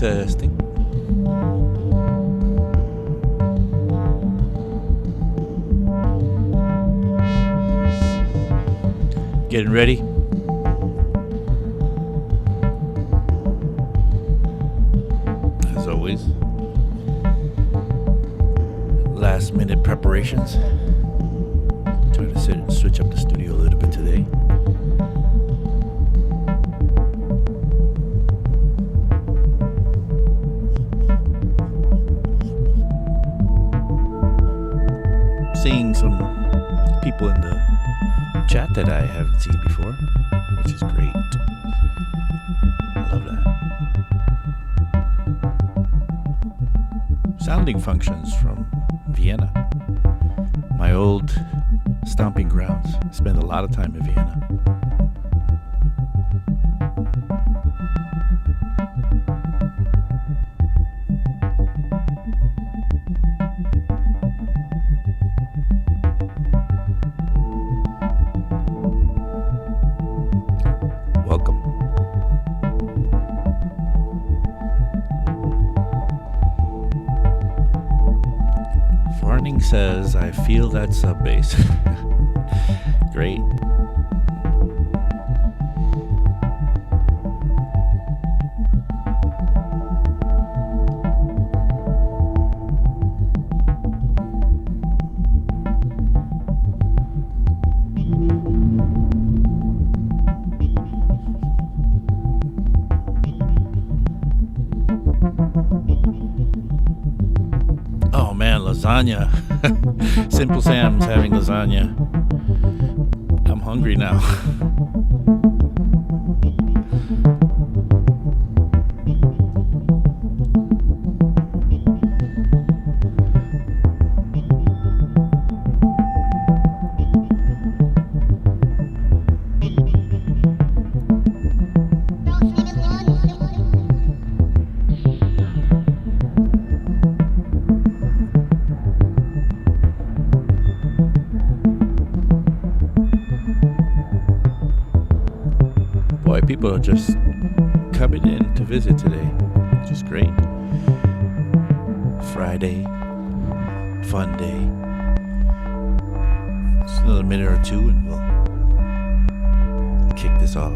Testing. Getting ready. As always. Last minute preparations. Trying to switch up the studio a little bit today. Seeing some people in the chat that I haven't seen before, which is great. I love that. Sounding functions from Vienna, my old stomping grounds. Spent a lot of time in Vienna. Says, I feel that sub bass. Great. Oh man, lasagna. Simple Sam's having lasagna. I'm hungry now. People are just coming in to visit today, which is great. Friday, fun day. Just another minute or two and we'll kick this off.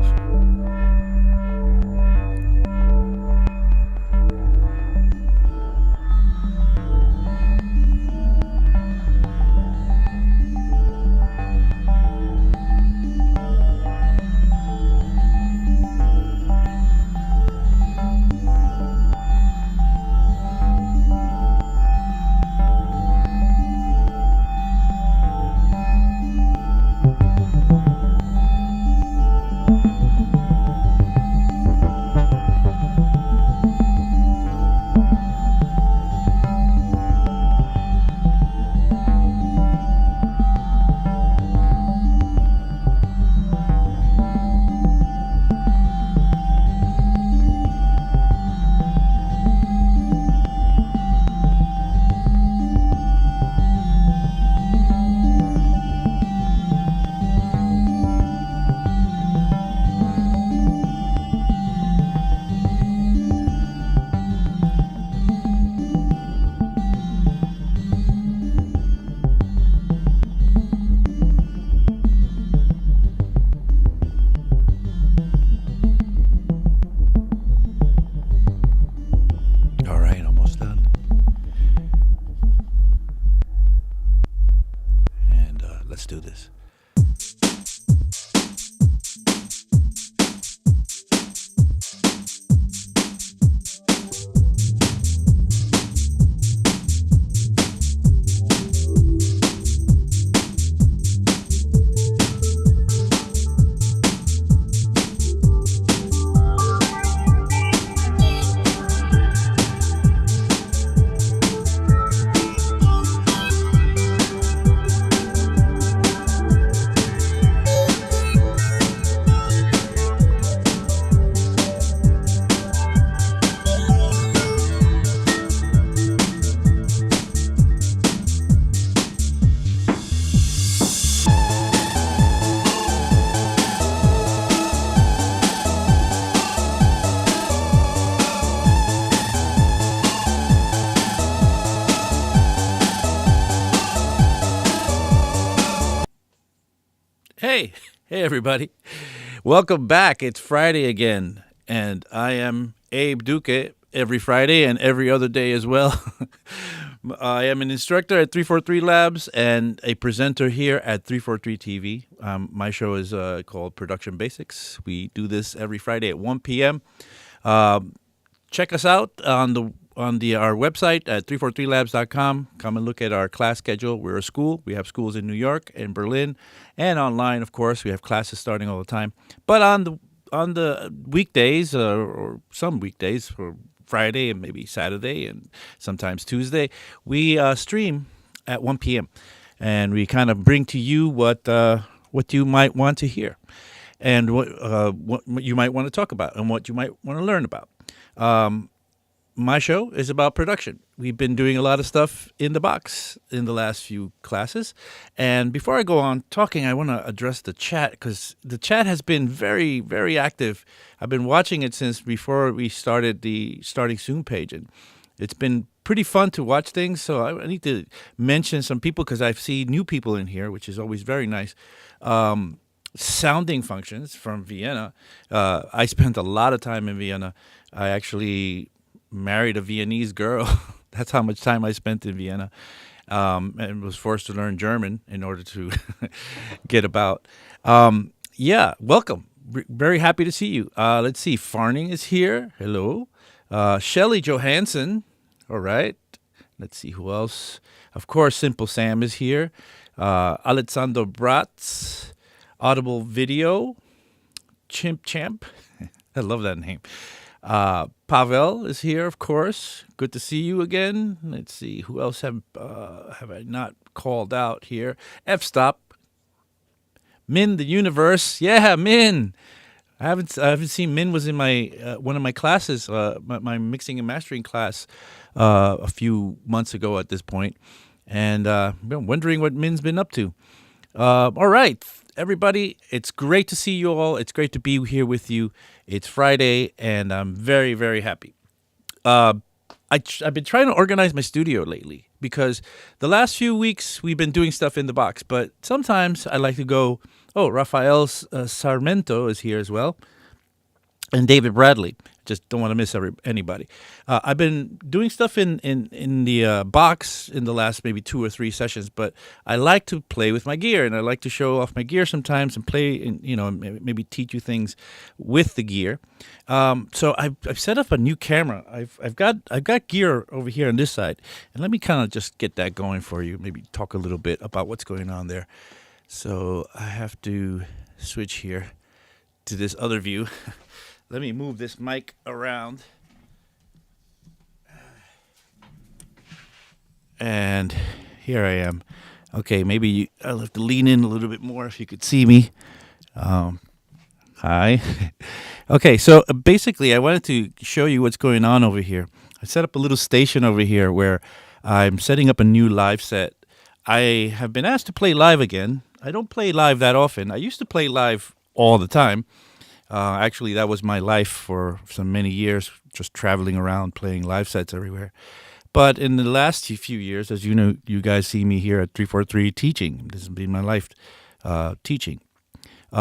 Hey, hey, everybody. Welcome back. It's Friday again, and I am Abe Duque every Friday and every other day as well. I am an instructor at 343 Labs and a presenter here at 343 TV. My show is called Production Basics. We do this every Friday at 1 p.m. Check us out on our website at 343labs.com. Come and look at our class schedule. We're a school. We have schools in New York and Berlin, and online, of course. We have classes starting all the time. But on the weekdays, or some weekdays, for Friday and maybe Saturday and sometimes Tuesday, we stream at 1 p.m. and we kind of bring to you what you might want to hear, and what you might want to talk about, and what you might want to learn about. My show is about production. We've been doing a lot of stuff in the box in the last few classes. And before I go on talking, I want to address the chat, because the chat has been very, very active. I've been watching it since before we started the Starting Soon page. And it's been pretty fun to watch things. So I need to mention some people, because I see new people in here, which is always very nice. Sounding Functions from Vienna. I spent a lot of time in Vienna. I actually married a Viennese girl. That's how much time I spent in Vienna, and was forced to learn German in order to get about. Yeah, welcome. Very happy to see you. Let's see. Farning is here. Hello. Shelly Johansson. All right. Let's see who else. Of course, Simple Sam is here. Alessandro Bratz. Audible Video. Chimp Champ. I love that name. Pavel is here, of course. Good to see you again. Let's see, who else have I not called out here? F-Stop. Min the Universe. Yeah, Min. I haven't seen Min. Was in my one of my classes, my mixing and mastering class, a few months ago at this point, and been wondering what Min's been up to. All right, everybody, it's great to see you all. It's great to be here with you. It's Friday, and I'm very, very happy. I've been trying to organize my studio lately, because the last few weeks we've been doing stuff in the box, but sometimes I like to go, Rafael Sarmento is here as well, and David Bradley. Just don't want to miss anybody. I've been doing stuff in the box in the last maybe 2 or 3 sessions, but I like to play with my gear, and I like to show off my gear sometimes and play, and maybe teach you things with the gear. So I've set up a new camera. I've got gear over here on this side, and let me kind of just get that going for you. Maybe talk a little bit about what's going on there. So I have to switch here to this other view. Let me move this mic around. And here I am. Okay, maybe I'll have to lean in a little bit more if you could see me. Hi. Okay, so basically I wanted to show you what's going on over here. I set up a little station over here where I'm setting up a new live set. I have been asked to play live again. I don't play live that often. I used to play live all the time. Actually, that was my life for some many years, just traveling around playing live sets everywhere. But in the last few years, as you know, you guys see me here at 343 teaching. This has been my life, teaching.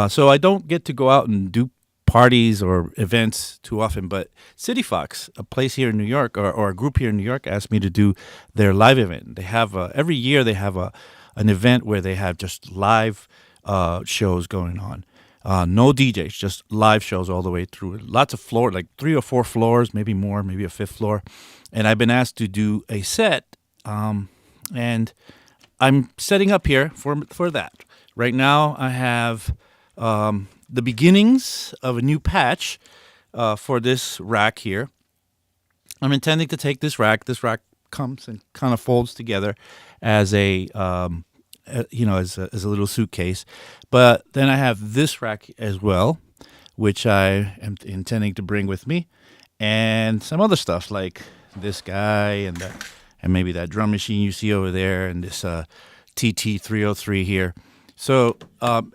So I don't get to go out and do parties or events too often. But City Fox, a place here in New York, or a group here in New York, asked me to do their live event. They have every year they have an event where they have just live shows going on. No DJs, just live shows all the way through. Lots of floor, like 3 or 4 floors, maybe more, maybe a 5th floor. And I've been asked to do a set, and I'm setting up here for that. Right now, I have the beginnings of a new patch for this rack here. I'm intending to take this rack. This rack comes and kind of folds together as a as a little suitcase. But then I have this rack as well, which I am intending to bring with me, and some other stuff like this guy and maybe that drum machine you see over there, and this TT303 here. So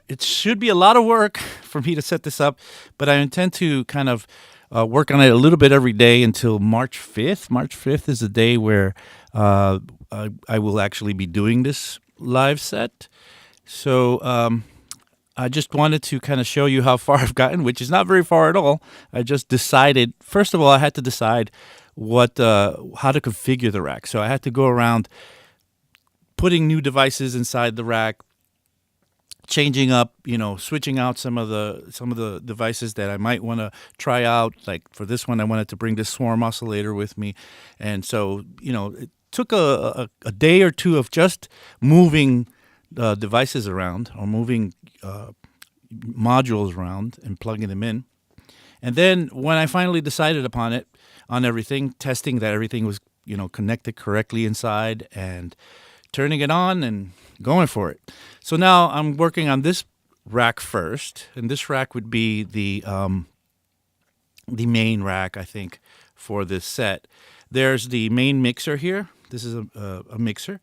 it should be a lot of work for me to set this up, but I intend to kind of work on it a little bit every day until March 5th. March 5th is the day where I will actually be doing this live set. So I just wanted to kind of show you how far I've gotten, which is not very far at all. I just decided, first of all, I had to decide how to configure the rack. So I had to go around putting new devices inside the rack, changing up, switching out some of the devices that I might want to try out. Like for this one, I wanted to bring this swarm oscillator with me, and so it took a day or two of just moving devices around or moving modules around and plugging them in. And then when I finally decided upon it, on everything, testing that everything was connected correctly inside, and turning it on and going for it. So now I'm working on this rack first, and this rack would be the main rack, I think, for this set. There's the main mixer here. This is a mixer.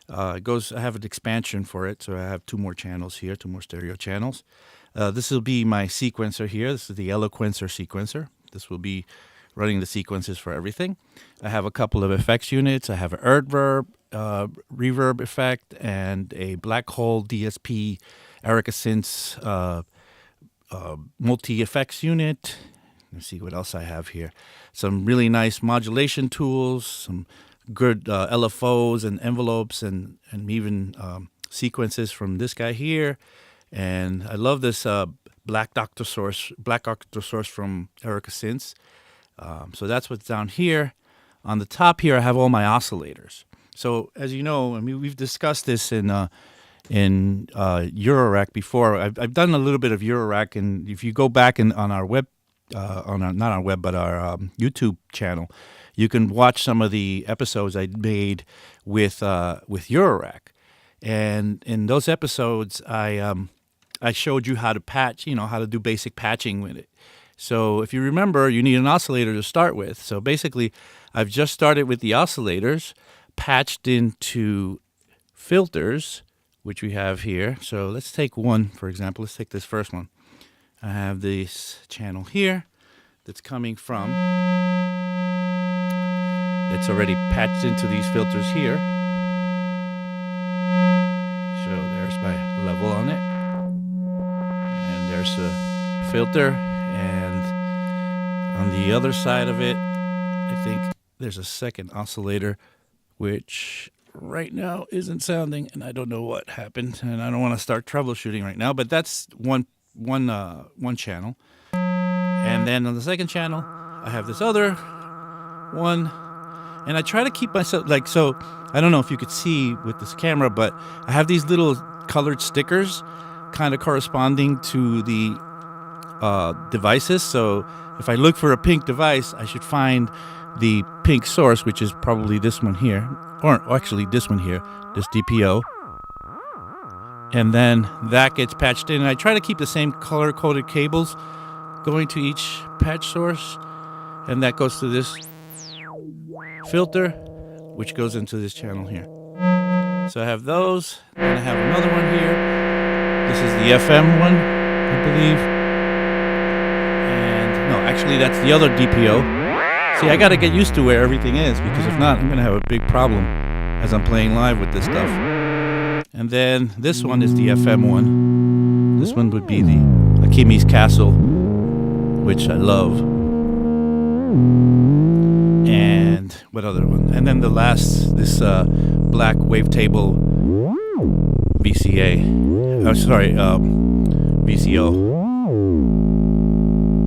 I have an expansion for it, so I have two more channels here, two more stereo channels. This will be my sequencer here. This is the Eloquencer sequencer. This will be running the sequences for everything. I have a couple of effects units. I have an reverb effect and a Black Hole DSP Erica Synths multi-effects unit. Let's see what else I have here. Some really nice modulation tools, some good LFOs and envelopes, and even sequences from this guy here. And I love this Black Octa source from Erica Synths. So that's what's down here. On the top here, I have all my oscillators. So as you know, I mean, we've discussed this in Eurorack before. I've done a little bit of Eurorack, and if you go back on our web, not our web, but our YouTube channel, you can watch some of the episodes I made with Eurorack. And in those episodes, I showed you how to patch, how to do basic patching with it. So if you remember, you need an oscillator to start with. So basically, I've just started with the oscillators, patched into filters, which we have here. So let's take one, for example. Let's take this first one. I have this channel here that's coming from, it's already patched into these filters here. So there's my level on it. And there's a filter. And on the other side of it, I think there's a second oscillator, which right now isn't sounding, and I don't know what happened, and I don't want to start troubleshooting right now, but that's one channel. And then on the second channel, I have this other one, and I try to keep myself, so I don't know if you could see with this camera, but I have these little colored stickers kind of corresponding to the devices. So if I look for a pink device, I should find the pink source, which is probably this one here, or actually this one here, this DPO. And then that gets patched in. And I try to keep the same color-coded cables going to each patch source. And that goes to this filter, which goes into this channel here. So I have those, and I have another one here. This is the FM one, I believe. And no, actually that's the other DPO. See, I got to get used to where everything is, because if not, I'm going to have a big problem as I'm playing live with this stuff. And then this one is the FM one. This one would be the Akimi's Castle, which I love. And what other one? And then the last, this black wavetable VCO.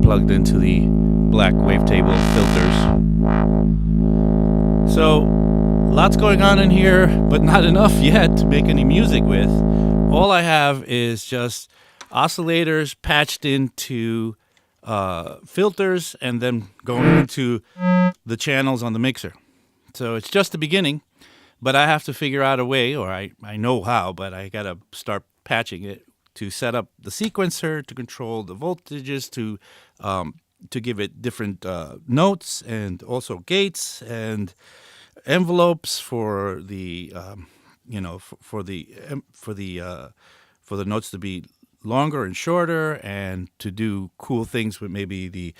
Plugged into the black wavetable filters. So, lots going on in here, but not enough yet to make any music with. All I have is just oscillators patched into filters and then going into the channels on the mixer. So it's just the beginning, but I have to figure out a way, or I know how, but I got to start patching it to set up the sequencer, to control the voltages, to give it different notes, and also gates and envelopes for the for the notes to be longer and shorter, and to do cool things with maybe the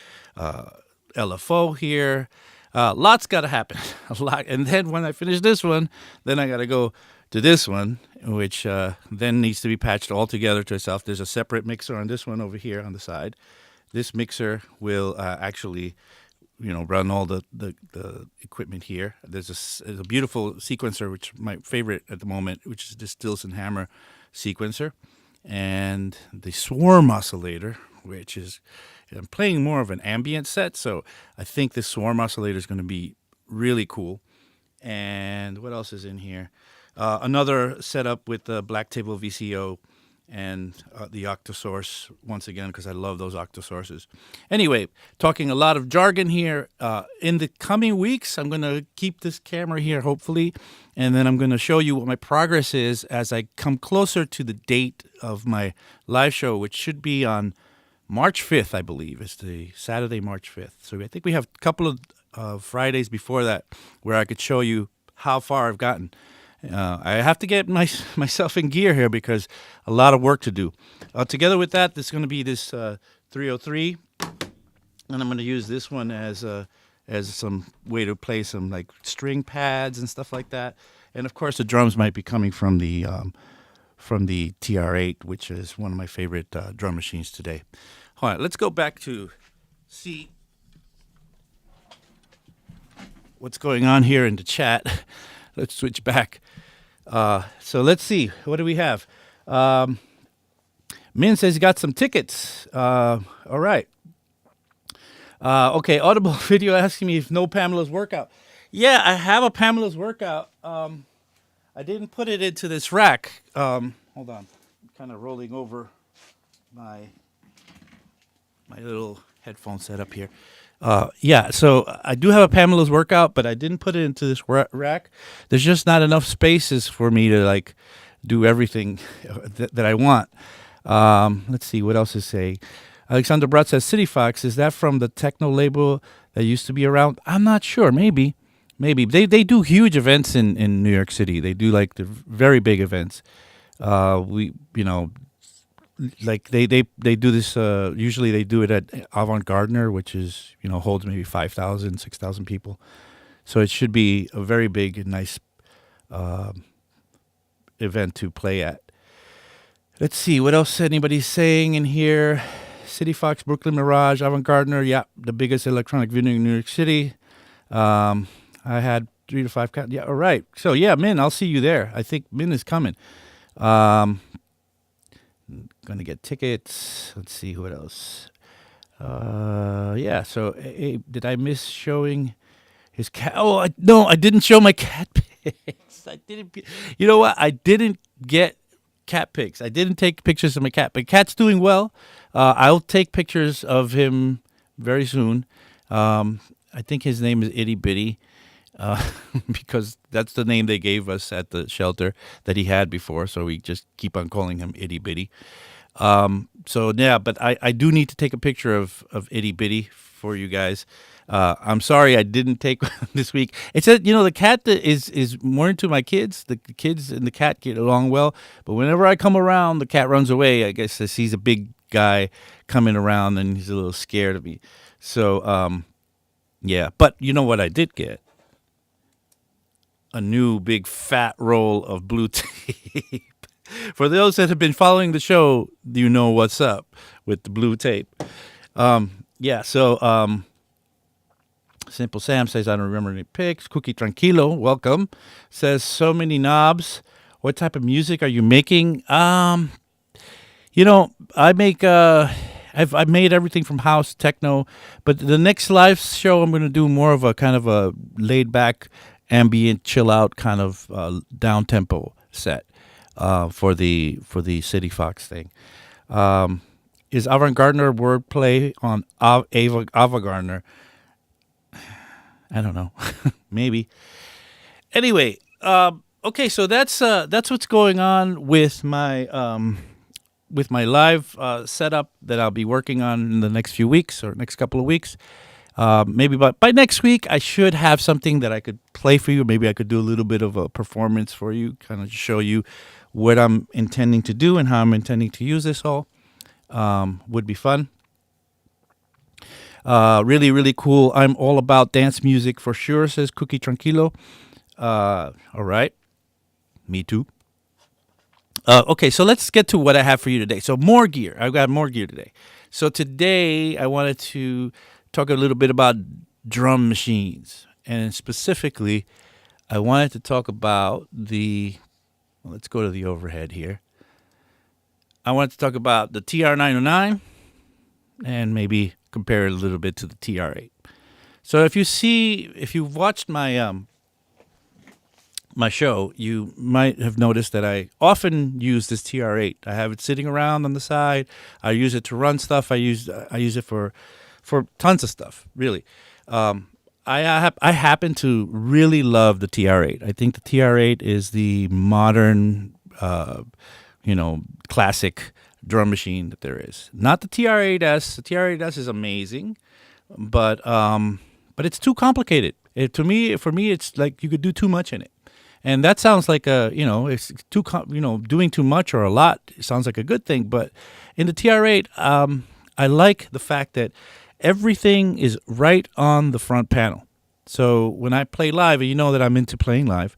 LFO here. Lots got to happen, a lot. And then when I finish this one, then I got to go to this one, which then needs to be patched all together to itself. There's a separate mixer on this one over here on the side. This mixer will actually, run all the equipment here. There's a beautiful sequencer, which is my favorite at the moment, which is this Stilson Hammer sequencer, and the Swarm oscillator, which is, I'm playing more of an ambient set, so I think this Swarm oscillator is going to be really cool. And what else is in here? Another setup with the Black Table VCO and the Octosource once again, because I love those Octosources. Anyway, talking a lot of jargon here. In the coming weeks, I'm going to keep this camera here, hopefully, and then I'm going to show you what my progress is as I come closer to the date of my live show, which should be on March 5th, I believe. It's the Saturday, March 5th. So I think we have a couple of Fridays before that where I could show you how far I've gotten. I have to get myself in gear here because a lot of work to do. Together with that, there's going to be this 303, and I'm going to use this one as some way to play some like string pads and stuff like that. And of course, the drums might be coming from the TR8, which is one of my favorite drum machines today. All right, let's go back to see what's going on here in the chat. Let's switch back. So let's see. What do we have? Min says he got some tickets. All right. Okay, Audible video asking me if no Pamela's workout. Yeah, I have a Pamela's workout. I didn't put it into this rack. Hold on. I'm kind of rolling over my little headphone setup here. Yeah, so I do have a Pamela's workout, but I didn't put it into this rack. There's just not enough spaces for me to like do everything that I want. Let's see what else is saying. Alexander Brat says City Fox, is that from the techno label that used to be around? I'm not sure. Maybe they do huge events in New York City. They do like the very big events. Like they do this, usually they do it at Avant-Gardner, which is, holds maybe 5,000, 6,000 people. So it should be a very big and nice event to play at. Let's see, what else anybody's saying in here? City Fox, Brooklyn Mirage, Avant-Gardner, yeah, the biggest electronic venue in New York City. I had 3 to 5, yeah, all right. So yeah, Min, I'll see you there. I think Min is coming. Gonna get tickets. Let's see what else. Yeah. So, did I miss showing his cat? Oh, no, I didn't show my cat pics. I didn't. You know what? I didn't get cat pics. I didn't take pictures of my cat, but cat's doing well. I'll take pictures of him very soon. I think his name is Itty Bitty. Because that's the name they gave us at the shelter that he had before, so we just keep on calling him Itty Bitty. So yeah, but I do need to take a picture of Itty Bitty for you guys. I'm sorry I didn't take this week. It's the cat that is more into my kids. The kids and the cat get along well, but whenever I come around, the cat runs away. I guess he's a big guy coming around and he's a little scared of me. So yeah, but you know what I did get? A new big fat roll of blue tape. For those that have been following the show, you know what's up with the blue tape. Yeah, so Simple Sam says, I don't remember any pics. Cookie Tranquilo, welcome. Says, so many knobs. What type of music are you making? I make... I've made everything from house, techno, but the next live show I'm going to do more of a kind of a laid-back, ambient, chill-out kind of down-tempo set for the City Fox thing. Is Avant-Gardner wordplay on Avant-Gardner? I don't know. Maybe. Anyway, okay, so that's what's going on with my live setup that I'll be working on in the next few weeks or next couple of weeks. Maybe by next week, I should have something that I could play for you. Maybe I could do a little bit of a performance for you, kind of show you what I'm intending to do and how I'm intending to use this all. Would be fun. Really, really cool. I'm all about dance music for sure, says Cookie Tranquilo. All right. Me too. Okay, so let's get to what I have for you today. So more gear. I've got more gear today. So today I wanted to talk a little bit about drum machines, and specifically, I wanted to talk about let's go to the overhead here. I wanted to talk about the TR-909 and maybe compare it a little bit to the TR-8. So if you've watched my show, you might have noticed that I often use this TR-8. I have it sitting around on the side. I use it to run stuff. I use it for tons of stuff, really. I happen to really love the TR-8. I think the TR-8 is the modern, classic drum machine that there is. Not the TR-8S. The TR-8S is amazing, but it's too complicated. For me, it's like you could do too much in it. And that sounds like it's doing too much or a lot. It sounds like a good thing. But in the TR-8, I like the fact that everything is right on the front panel. So when I play live, and you know that I'm into playing live,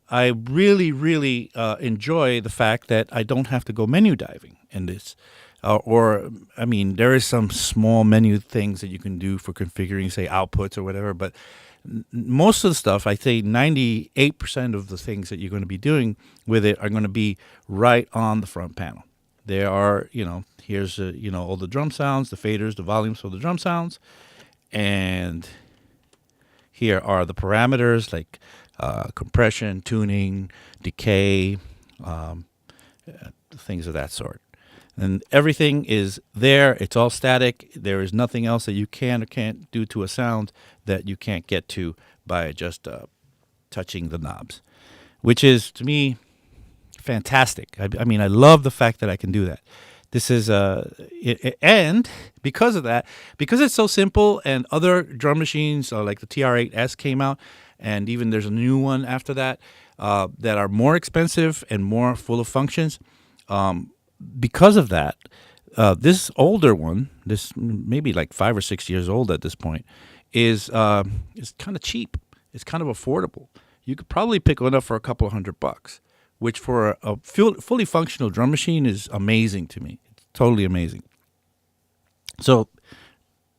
I really, really enjoy the fact that I don't have to go menu diving in this. There is some small menu things that you can do for configuring, say, outputs or whatever, but most of the stuff, I say 98% of the things that you're going to be doing with it are going to be right on the front panel. There are, here's, all the drum sounds, the faders, the volumes for the drum sounds. And here are the parameters like compression, tuning, decay, things of that sort. And everything is there. It's all static. There is nothing else that you can or can't do to a sound that you can't get to by just touching the knobs, which is, to me, fantastic. I love the fact that I can do that. This is and because of that, because it's so simple, and other drum machines like the TR-8S came out, and even there's a new one after that that are more expensive and more full of functions. Because of that, this older one, this maybe like 5 or 6 years old at this point, is kind of cheap. It's kind of affordable. You could probably pick one up for a couple of $100, which for a fully functional drum machine is amazing to me. It's totally amazing. So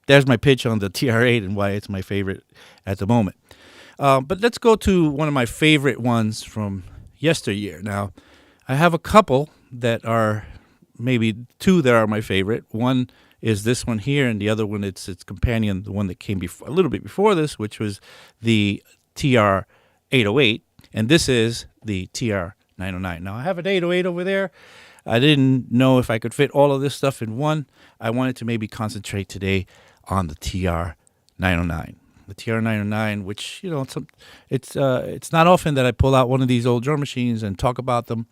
there's my pitch on the TR-8 and why it's my favorite at the moment. But let's go to one of my favorite ones from yesteryear. Now, I have a couple that are maybe two that are my favorite. One is this one here, and the other one, its companion, the one that came a little bit before this, which was the TR-808, and this is the TR-909. Now, I have an 808 over there. I didn't know if I could fit all of this stuff in one. I wanted to maybe concentrate today on the TR-909. The TR-909, which, it's not often that I pull out one of these old drum machines and talk about them.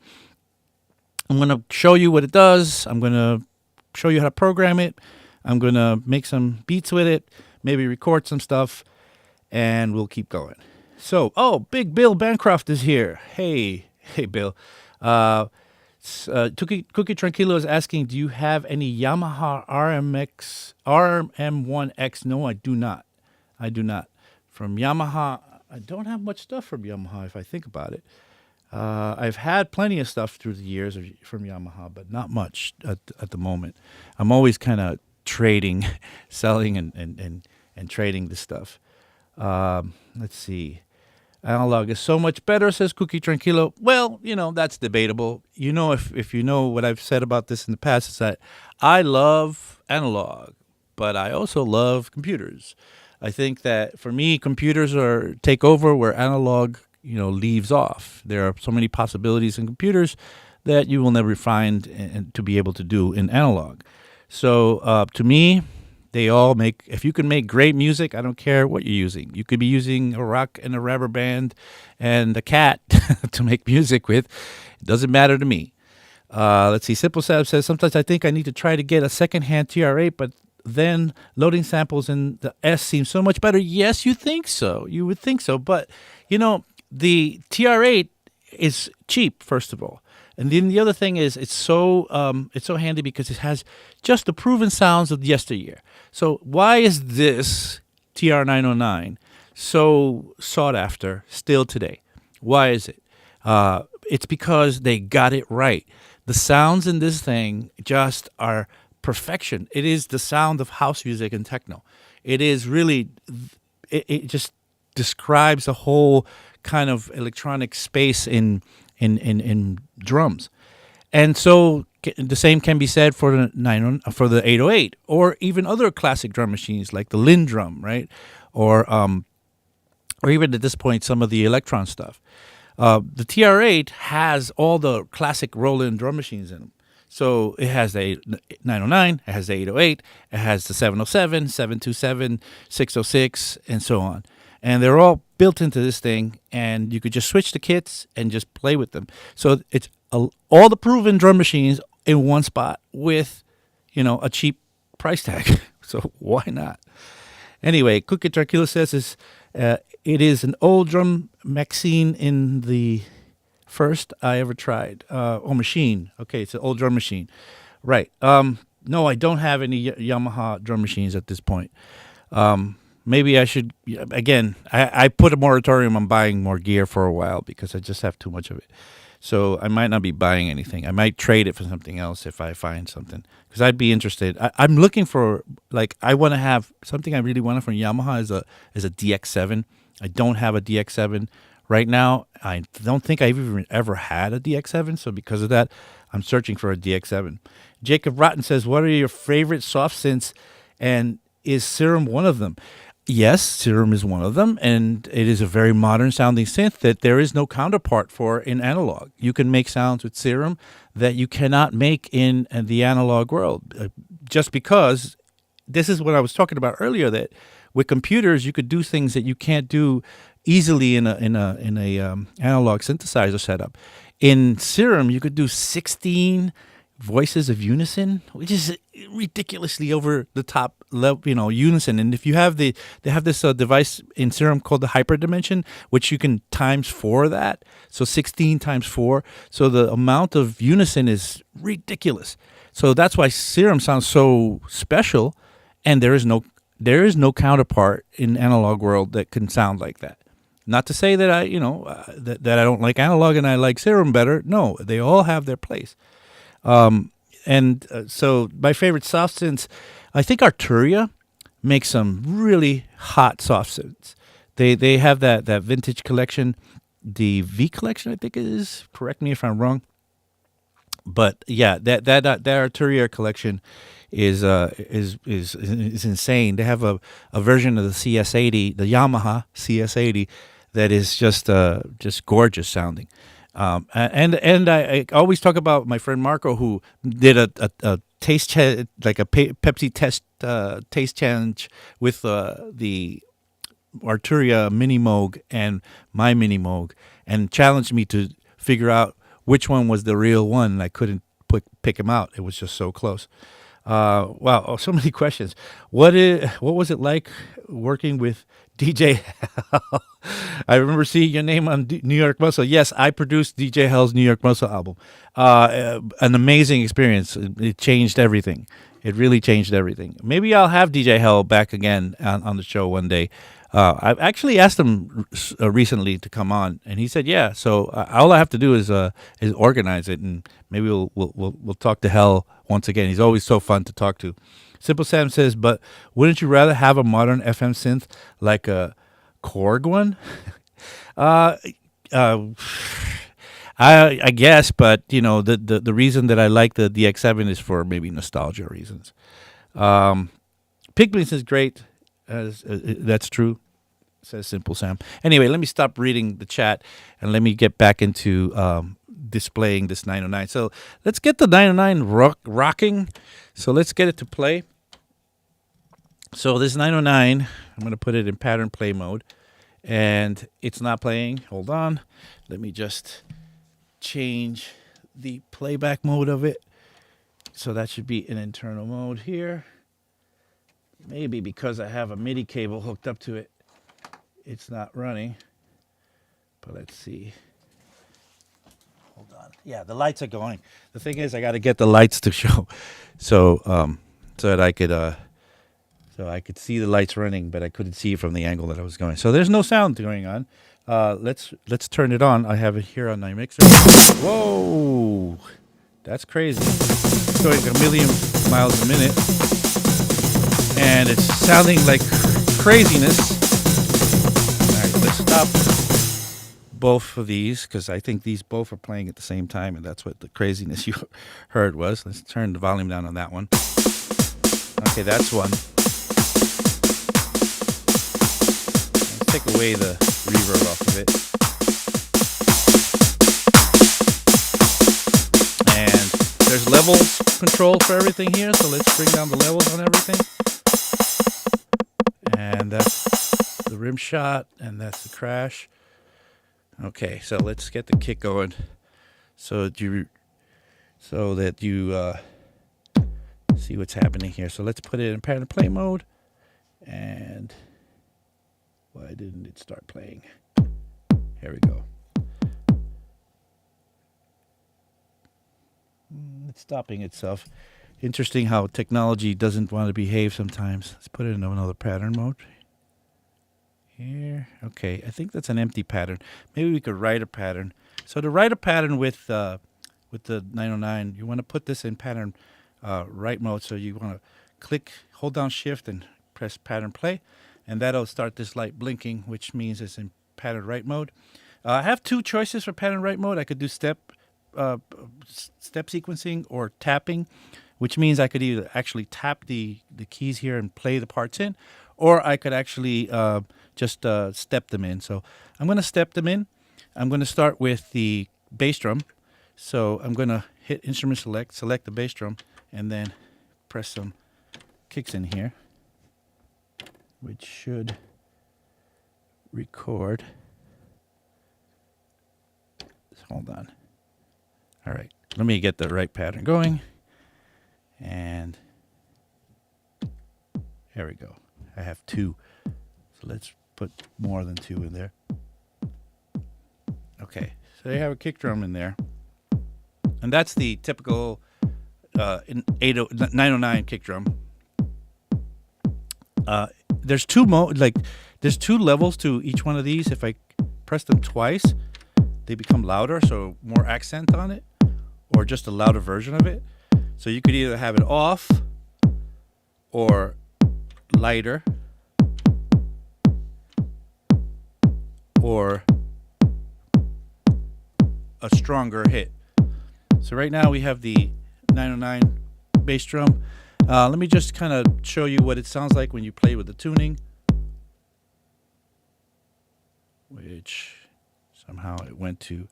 I'm going to show you what it does. I'm going to show you how to program it. I'm going to make some beats with it, maybe record some stuff, and we'll keep going. So, Big Bill Bancroft is here. Hey, Bill. Cookie Tranquilo is asking, do you have any Yamaha RM1X? No, I do not. From Yamaha, I don't have much stuff from Yamaha if I think about it. I've had plenty of stuff through the years from Yamaha, but not much at the moment. I'm always kind of trading, selling and trading this stuff. Let's see. Analog is so much better, says Cookie Tranquilo. Well, that's debatable. If you know what I've said about this in the past, is that I love analog, but I also love computers. I think that for me, computers take over where analog leaves off. There are so many possibilities in computers that you will never find to be able to do in analog. So to me, they all if you can make great music, I don't care what you're using. You could be using a rock and a rubber band and a cat to make music with. It doesn't matter to me. Let's see. Simple Sab says, sometimes I think I need to try to get a secondhand TR-8, but then loading samples in the S seems so much better. Yes, you think so. You would think so. But, the TR-8 is cheap, first of all. And then the other thing is it's so handy because it has just the proven sounds of yesteryear. So why is this TR-909 so sought after still today? Why is it? It's because they got it right. The sounds in this thing just are perfection. It is the sound of house music and techno. It is really, it just describes a whole kind of electronic space in drums. And so the same can be said for the for the 808, or even other classic drum machines like the Linn drum, right? Or even at this point some of the Electron stuff. The TR8 has all the classic Roland drum machines in them. So it has the 909, it has the 808, it has the 707, 727, 606, and so on. And they're all built into this thing, and you could just switch the kits and just play with them. So it's all the proven drum machines in one spot with, a cheap price tag. So why not? Anyway, Cookie Tranquilo says it is an old drum Maxine in the first I ever tried. Machine. Okay, it's an old drum machine. Right. No, I don't have any Yamaha drum machines at this point. Maybe I should, again, I put a moratorium on buying more gear for a while because I just have too much of it. So I might not be buying anything. I might trade it for something else if I find something, because I'd be interested. I'm looking for, I want to have something I really want from Yamaha is a DX7. I don't have a DX7 right now. I don't think I've even ever had a DX7. So because of that, I'm searching for a DX7. Jacob Rotten says, what are your favorite soft synths, and is Serum one of them? Yes, Serum is one of them, and it is a very modern sounding synth that there is no counterpart for in analog. You can make sounds with Serum that you cannot make in the analog world, just because this is what I was talking about earlier, that with computers you could do things that you can't do easily in a analog synthesizer setup. In Serum, you could do 16 voices of unison, which is ridiculously over the top level, unison. And if you have they have this device in Serum called the hyperdimension, which you can times 4 that, so 16 times 4. So the amount of unison is ridiculous. So that's why Serum sounds so special, and there is no counterpart in analog world that can sound like that. Not to say that that I don't like analog and I like Serum better. No, they all have their place. So my favorite soft synths, I think Arturia makes some really hot soft synths. They have that vintage collection, the V collection, I think it is. Correct me if I'm wrong. But yeah, that Arturia collection is insane. They have a version of the CS80, the Yamaha CS80, that is just gorgeous sounding. And I always talk about my friend Marco, who did a taste like a Pepsi test taste challenge with the Arturia Mini Moog and my Mini Moog, and challenged me to figure out which one was the real one. And I couldn't pick him out. It was just so close. Wow, so many questions. What was it like working with DJ Hell? I remember seeing your name on New York Muscle. Yes, I produced DJ Hell's New York Muscle album. An amazing experience. It changed everything. It really changed everything. Maybe I'll have DJ Hell back again on the show one day. I've actually asked him recently to come on, and he said, "Yeah." So all I have to do is organize it, and maybe we'll talk to Hell once again. He's always so fun to talk to. Simple Sam says, "But wouldn't you rather have a modern FM synth like a Korg one?" I guess, but the reason that I like the DX7 is for maybe nostalgia reasons. Pigments is great. That's true, says Simple Sam. Anyway, let me stop reading the chat and let me get back into displaying this 909. So let's get the 909 rocking. So let's get it to play. So this 909, I'm going to put it in pattern play mode, and it's not playing. Hold on. Let me just change the playback mode of it. So that should be in internal mode here. Maybe because I have a MIDI cable hooked up to it, it's not running. But let's see. Hold on. Yeah, the lights are going. The thing is, I got to get the lights to show, so that I could see the lights running, but I couldn't see it from the angle that I was going. So there's no sound going on. Let's turn it on. I have it here on my mixer. Whoa, that's crazy. It's going a million miles a minute, and it's sounding like craziness. All right, let's stop both of these because I think these both are playing at the same time, and that's what the craziness you heard was. Let's turn the volume down on that one. Okay, that's one. Let's take away the reverb off of it. And there's levels control for everything here, so let's bring down the levels on everything. And that's the rim shot, and that's the crash. Okay, so let's get the kick going so that you see what's happening here. So let's put it in pattern play mode. And why didn't it start playing? Here we go. It's stopping itself. Interesting how technology doesn't want to behave sometimes. Let's put it in another pattern mode. Here. Okay, I think that's an empty pattern. Maybe we could write a pattern. So to write a pattern with the 909, you want to put this in pattern write mode. So you want to hold down shift and press pattern play, and that'll start this light blinking, which means it's in pattern write mode. I have two choices for pattern write mode. I could do step sequencing or tapping, which means I could either actually tap the keys here and play the parts in, or I could actually just step them in. So I'm going to step them in. I'm going to start with the bass drum. So I'm going to hit instrument select the bass drum, and then press some kicks in here, which should record. Hold on. All right, let me get the right pattern going. And there we go. I have two. So let's put more than two in there. Okay, so you have a kick drum in there. And that's the typical 909 kick drum. There's two levels to each one of these. If I press them twice, they become louder, so more accent on it, or just a louder version of it. So you could either have it off or lighter, or a stronger hit. So right now we have the 909 bass drum. Let me just kind of show you what it sounds like when you play with the tuning, which somehow it went to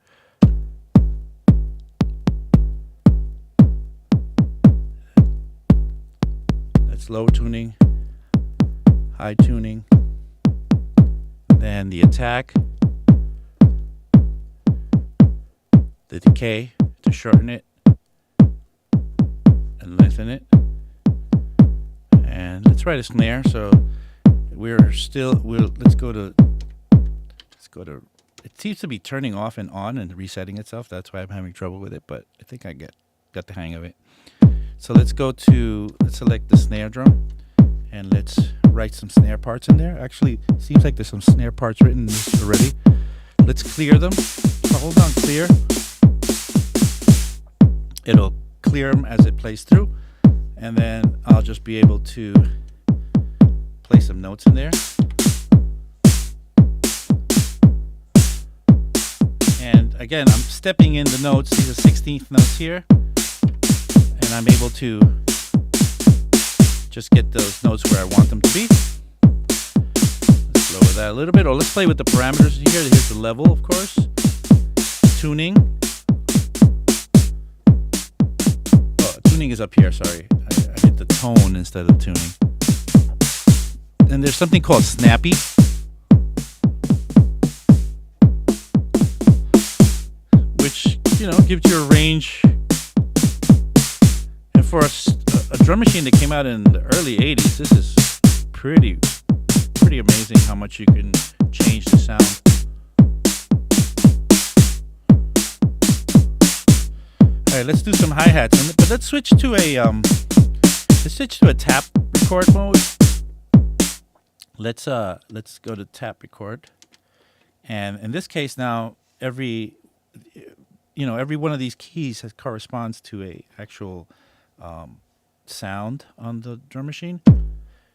that's low tuning, high tuning, then the attack, the decay to shorten it and lengthen it. And let's write a snare. So let's go to it seems to be turning off and on and resetting itself. That's why I'm having trouble with it, but I think I got the hang of it. So let's select the snare drum, and let's write some snare parts in there. Actually, it seems like there's some snare parts written in this already. Let's clear them. So hold on clear. It'll clear them as it plays through, and then I'll just be able to play some notes in there. And again, I'm stepping in the notes. These are 16th notes here, and I'm able to just get those notes where I want them to be. Let's lower that a little bit, or let's play with the parameters here. Here's the level, of course. Tuning. Oh, tuning is up here, sorry. I hit the tone instead of tuning. And there's something called snappy, which, gives you a range. And for a drum machine that came out in the early 80s, this is pretty amazing how much you can change the sound. All right, let's do some hi-hats, but let's switch to a tap record mode. Let's go to tap record, And in this case now, every every one of these keys corresponds to a actual sound on the drum machine.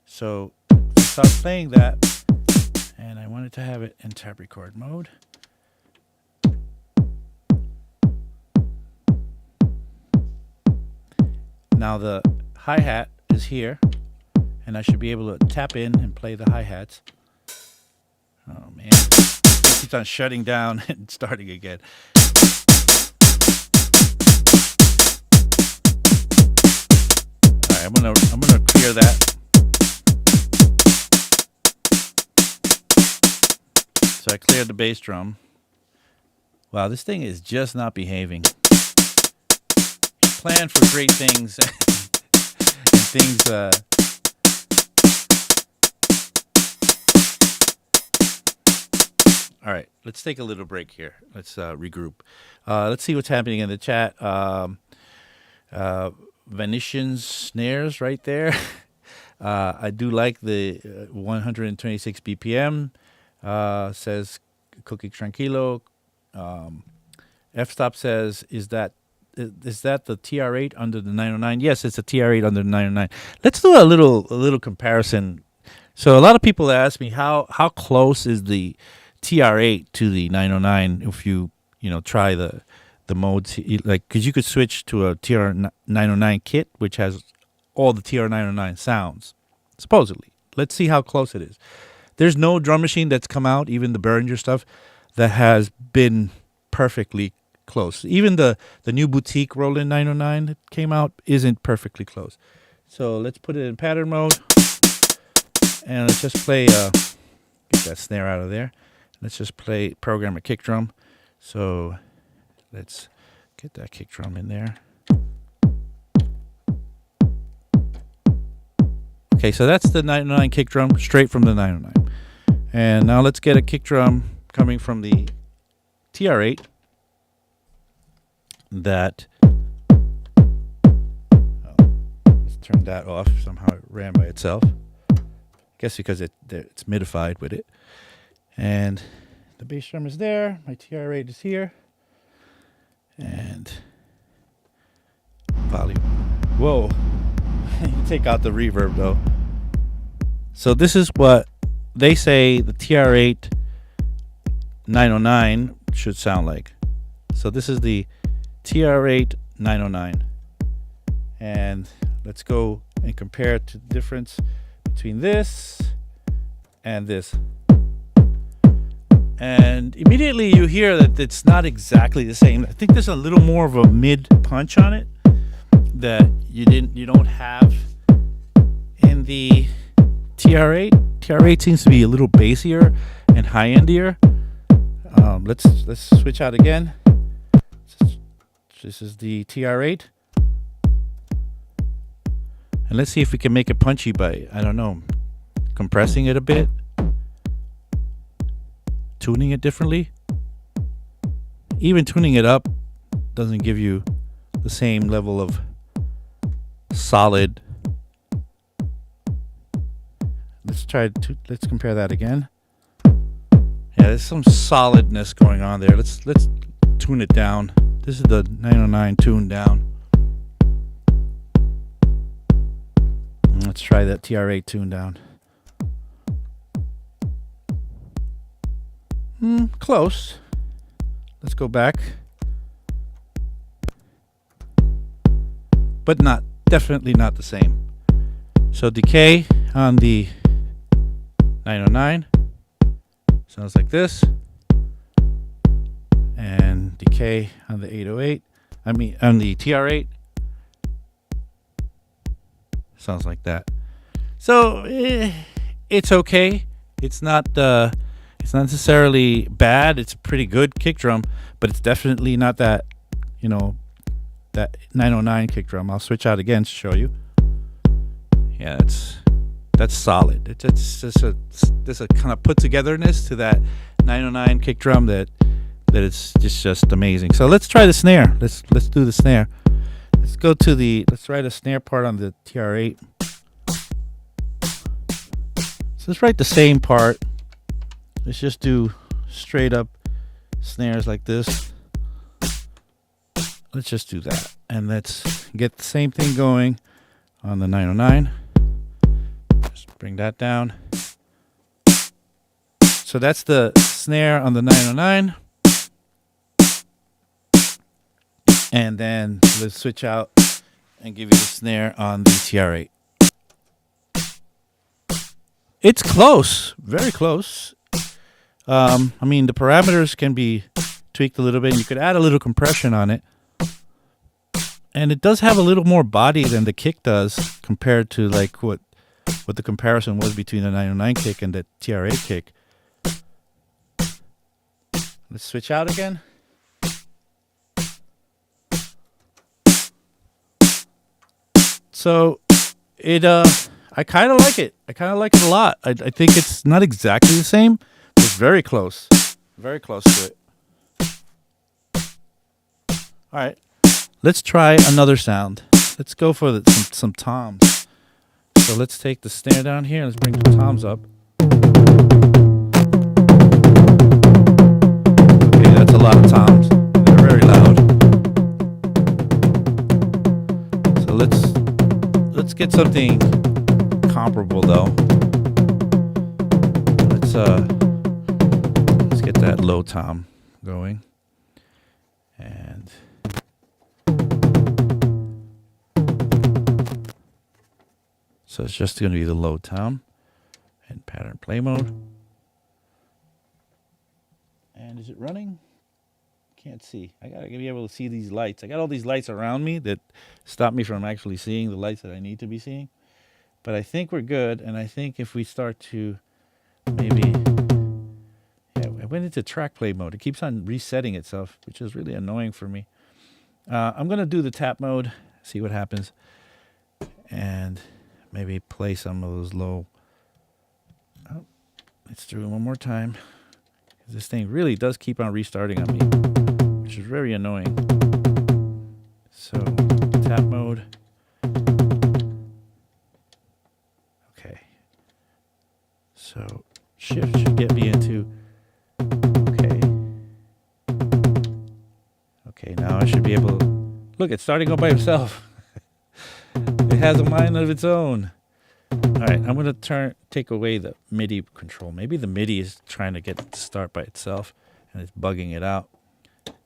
So start playing that, and I wanted to have it in tab record mode. Now the hi-hat is here, and I should be able to tap in and play the hi-hats. Oh man, it keeps on shutting down and starting again. All right, I'm gonna clear that. So I cleared the bass drum. Wow, this thing is just not behaving. Plan for great things and things all right, let's take a little break here. Let's regroup. Let's see what's happening in the chat. Venetian snares right there. I do like the 126 BPM. Says Cookie Tranquilo. F-Stop says, is that the TR8 under the 909? Yes, it's a TR8 under the 909. Let's do a little comparison. So a lot of people ask me how close is the TR8 to the 909 if you try the modes, like, because you could switch to a TR909 kit which has all the TR909 sounds supposedly. Let's see how close it is. There's no drum machine that's come out, even the Behringer stuff, that has been perfectly close. Even the new boutique Roland 909 that came out isn't perfectly close. So let's put it in pattern mode, and let's just play. Get that snare out of there. Let's just program a kick drum. So let's get that kick drum in there. Okay, so that's the 909 kick drum straight from the 909. And now let's get a kick drum coming from the TR8 that, let's turn that off. Somehow it ran by itself. I guess because it's midified with it. And the bass drum is there. My TR8 is here. And volume. Whoa. You take out the reverb though. So this is what they say the TR8 909 should sound like. So this is the TR8 909. And let's go and compare it to the difference between this and this. And immediately you hear that it's not exactly the same. I think there's a little more of a mid punch on it that you don't have in the TR8. TR8 seems to be a little bassier and high-endier. Let's switch out again. This is the TR8. And let's see if we can make it punchy by, I don't know, compressing it a bit, tuning it differently. Even tuning it up doesn't give you the same level of solid. Let's compare that again. Yeah, there's some solidness going on there. Let's tune it down. This is the 909 tuned down. Let's try that TR8 tune down. Close. Let's go back. But definitely not the same. So decay on the 909 sounds like this. And decay on the 808. On the TR8 sounds like that. So it's okay. It's not necessarily bad. It's a pretty good kick drum, but it's definitely not that, that 909 kick drum. I'll switch out again to show you. Yeah, that's solid. It's just there's a kind of put togetherness to that 909 kick drum that it's just amazing. So let's try the snare. Let's do the snare. Let's write a snare part on the TR8. So let's write the same part. Let's just do straight up snares like this. Let's just do that. And let's get the same thing going on the 909. Just bring that down. So that's the snare on the 909. And then let's switch out and give you the snare on the TR-8. It's close, very close. I mean, the parameters can be tweaked a little bit. You could add a little compression on it. And it does have a little more body than the kick does compared to like what the comparison was between the 909 kick and the TR-8 kick. Let's switch out again. So it I kind of like it. I kind of like it a lot. I think it's not exactly the same, but it's very close. Very close to it. All right. Let's try another sound. Let's go for some toms. So let's take the snare down here and let's bring the toms up. Okay, that's a lot of toms. They're very loud. So let's get something comparable though. Let's get that low tom going. And so it's just going to be the low tom and pattern play mode. And is it running? Can't see. I gotta be able to see these lights. I got all these lights around me that stop me from actually seeing the lights that I need to be seeing. But I think we're good. And I think if we start to maybe, yeah, I went into track play mode. It keeps on resetting itself, which is really annoying for me. I'm going to do the tap mode, see what happens. And maybe play some of those low. Oh, let's do it one more time. This thing really does keep on restarting on me, which is very annoying. So, tap mode. Okay. So, shift should get me into. Okay. Okay, now I should be able to. Look, it's starting up by itself. It has a mind of its own. All right, I'm going to take away the MIDI control. Maybe the MIDI is trying to get it to start by itself, and it's bugging it out.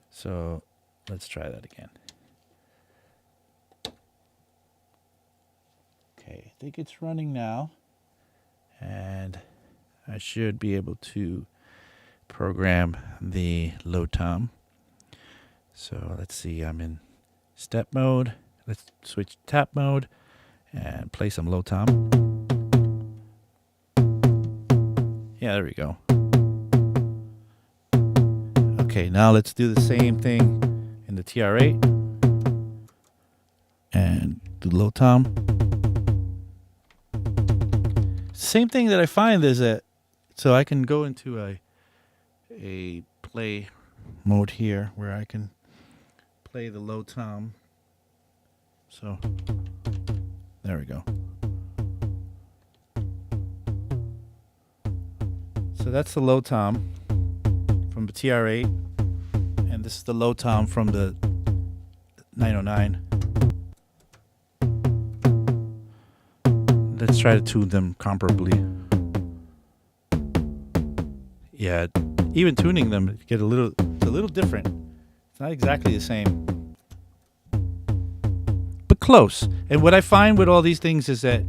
So let's try that again. Okay, I think it's running now. And I should be able to program the low tom. So let's see, I'm in step mode. Let's switch tap mode and play some low tom. Yeah, there we go. Okay, now let's do the same thing in the TR-8 and do low tom. Same thing that I find is that, so I can go into a play mode here where I can play the low tom. So there we go. So that's the low tom from the TR-8, and this is the low tom from the 909. Let's try to tune them comparably. Yeah, even tuning them, it's a little different. It's not exactly the same, but close. And what I find with all these things is that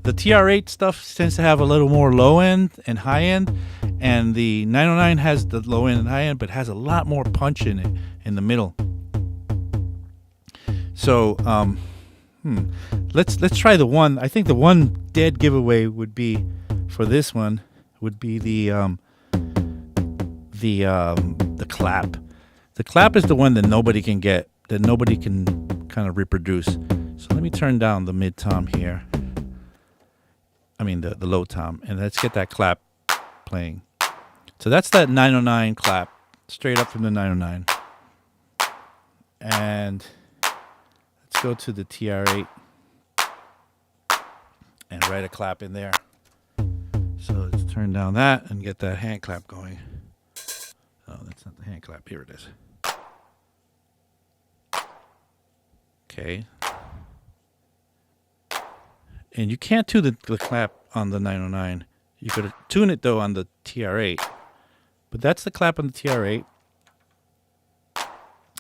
the TR-8 stuff tends to have a little more low end and high end, and the 909 has the low end and high end, but has a lot more punch in it in the middle. So let's try the one. I think the one dead giveaway would be for this one would be the clap. The clap is the one that nobody can get, that nobody can kind of reproduce. So let me turn down the mid tom here. I mean the low tom, and let's get that clap playing. So that's that 909 clap, straight up from the 909. And let's go to the TR-8 and write a clap in there. So let's turn down that and get that hand clap going. clap? Here it is. Okay. And you can't tune the clap on the 909. You could tune it, though, on the TR8. But that's the clap on the TR8.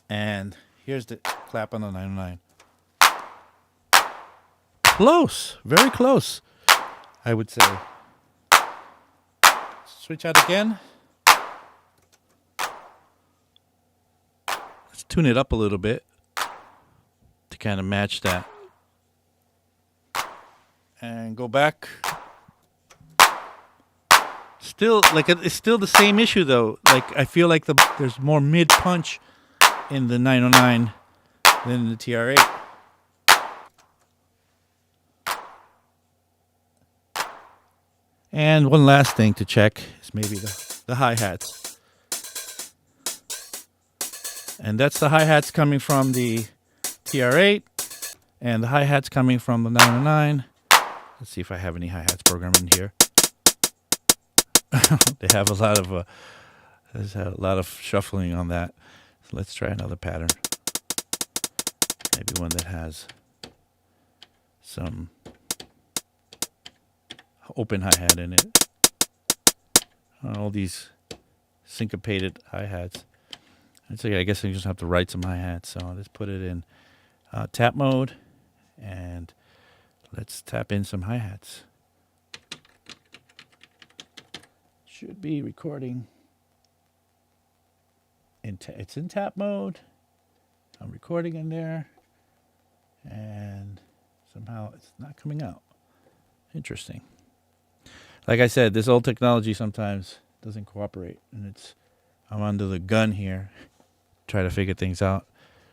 And here's the clap on the 909. Close. Very close, I would say. Switch out again. Let's tune it up a little bit to kind of match that. And go back. Still, like, it's still the same issue, though. Like, I feel like there's more mid punch in the 909 than in the TR8. And one last thing to check is maybe the hi-hats. And that's the hi-hats coming from the TR8 and the hi-hats coming from the 909. Let's see if I have any hi-hats programmed in here. They have a lot of there's a lot of shuffling on that. So let's try another pattern. Maybe one that has some open hi-hat in it. All these syncopated hi-hats. I guess I just have to write some hi-hats. So let's put it in tap mode, and let's tap in some hi-hats. Should be recording. It's in tap mode. I'm recording in there, and somehow it's not coming out. Interesting. Like I said, this old technology sometimes doesn't cooperate, and I'm under the gun here, try to figure things out.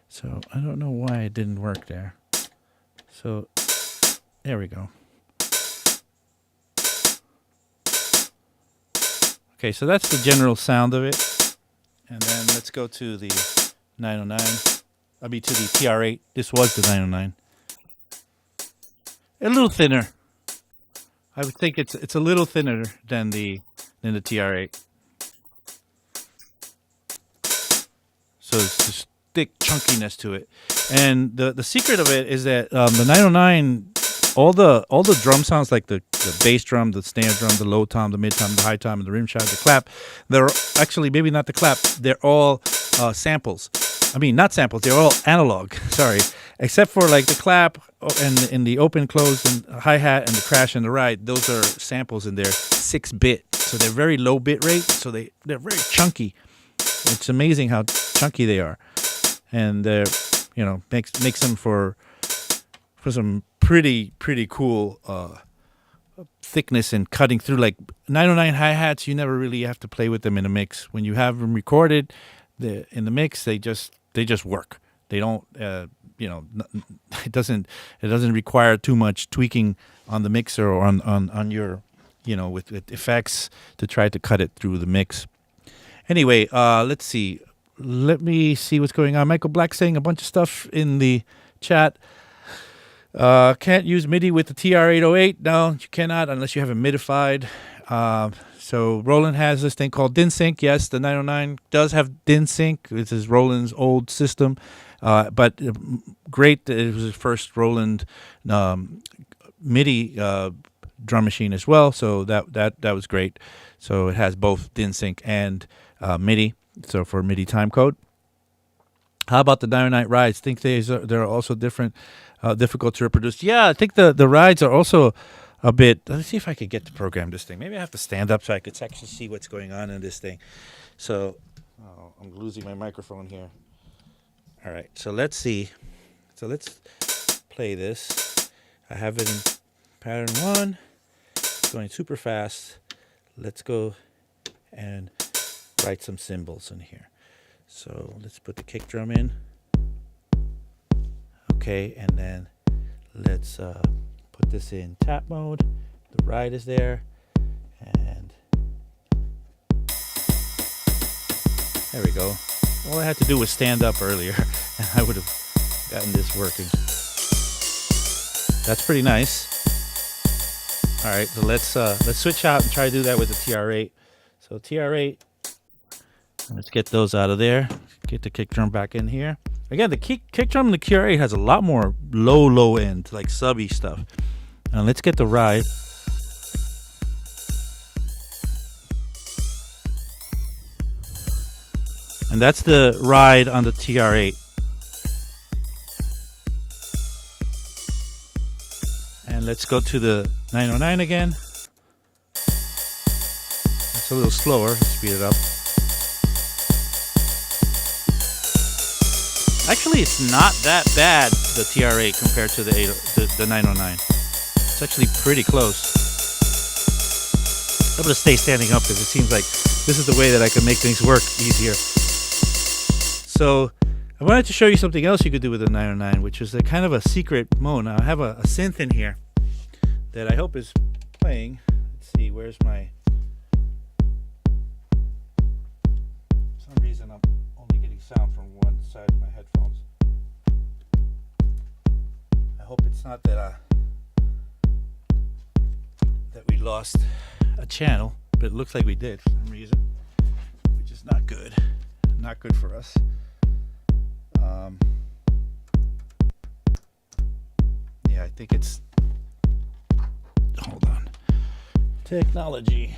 So I don't know why it didn't work there. So there we go. Okay, so that's the general sound of it. And then let's go to the 909. To the TR8. This was the 909. A little thinner. I would think it's a little thinner than the TR8. So it's just thick chunkiness to it. And the secret of it is that the 909, all the drum sounds, like the bass drum, the snare drum, the low tom, the mid tom, the high tom, and the rim shot, the clap, they're actually, maybe not the clap, they're all samples. I mean, not samples, they're all analog, sorry. Except for like the clap and in the open, close, and hi-hat and the crash and the ride, those are samples, and they're 6-bit. So they're very low bit rate, so they're very chunky. It's amazing how chunky they are. And they're, makes them for some pretty cool thickness and cutting through. Like 909 hi-hats, you never really have to play with them in a mix. When you have them recorded in the mix, they just work. They don't it doesn't require too much tweaking on the mixer or on your with effects to try to cut it through the mix. Anyway, let's see. Let me see what's going on. Michael Black saying a bunch of stuff in the chat. Can't use MIDI with the TR-808. No, you cannot unless you have it midified. So Roland has this thing called DIN Sync. Yes, the 909 does have DIN Sync. This is Roland's old system. But great. It was his first Roland MIDI drum machine as well. So that was great. So it has both DIN Sync and MIDI. So for MIDI time code. How about the 909 rides? Think they're also different, difficult to reproduce. Yeah, I think the rides are also a bit. Let's see if I could get to program this thing. Maybe I have to stand up so I could actually see what's going on in this thing. So I'm losing my microphone here. All right, so let's see. So let's play this. I have it in pattern 1. It's going super fast. Let's go and write some cymbals in here. So let's put the kick drum in. Okay, and then let's put this in tap mode. The ride is there. And there we go. All I had to do was stand up earlier, and I would have gotten this working. That's pretty nice. All right, so let's switch out and try to do that with the TR-8. So TR-8, Let's get those out of there. Get the kick drum back in here. Again, the kick drum in the QRA has a lot more low end, like subby stuff. Now let's get the ride. And that's the ride on the TR8. And let's go to the 909 again. It's a little slower. Let's speed it up. Actually, it's not that bad, the TR8, compared to the 909. It's actually pretty close. I'm going to stay standing up because it seems like this is the way that I can make things work easier. So I wanted to show you something else you could do with the 909, which is a kind of a secret mode. Now I have a synth in here that I hope is playing. Let's see, where's my... For some reason I'm only getting sound from one side of my headphones. I hope it's not that we lost a channel, but it looks like we did for some reason, which is not good. Not good for us. Yeah, I think it's... Hold on. Technology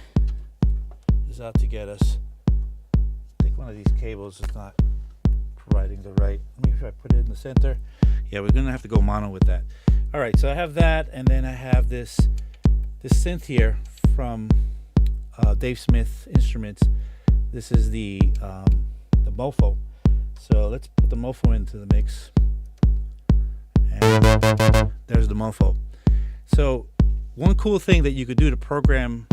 is out to get us. I think one of these cables is not providing the right... Maybe if I put it in the center. Yeah, we're going to have to go mono with that. All right, so I have that, and then I have this synth here from Dave Smith Instruments. This is the Mofo. So let's put the Mofo into the mix. And there's the Mofo. So one cool thing that you could do to program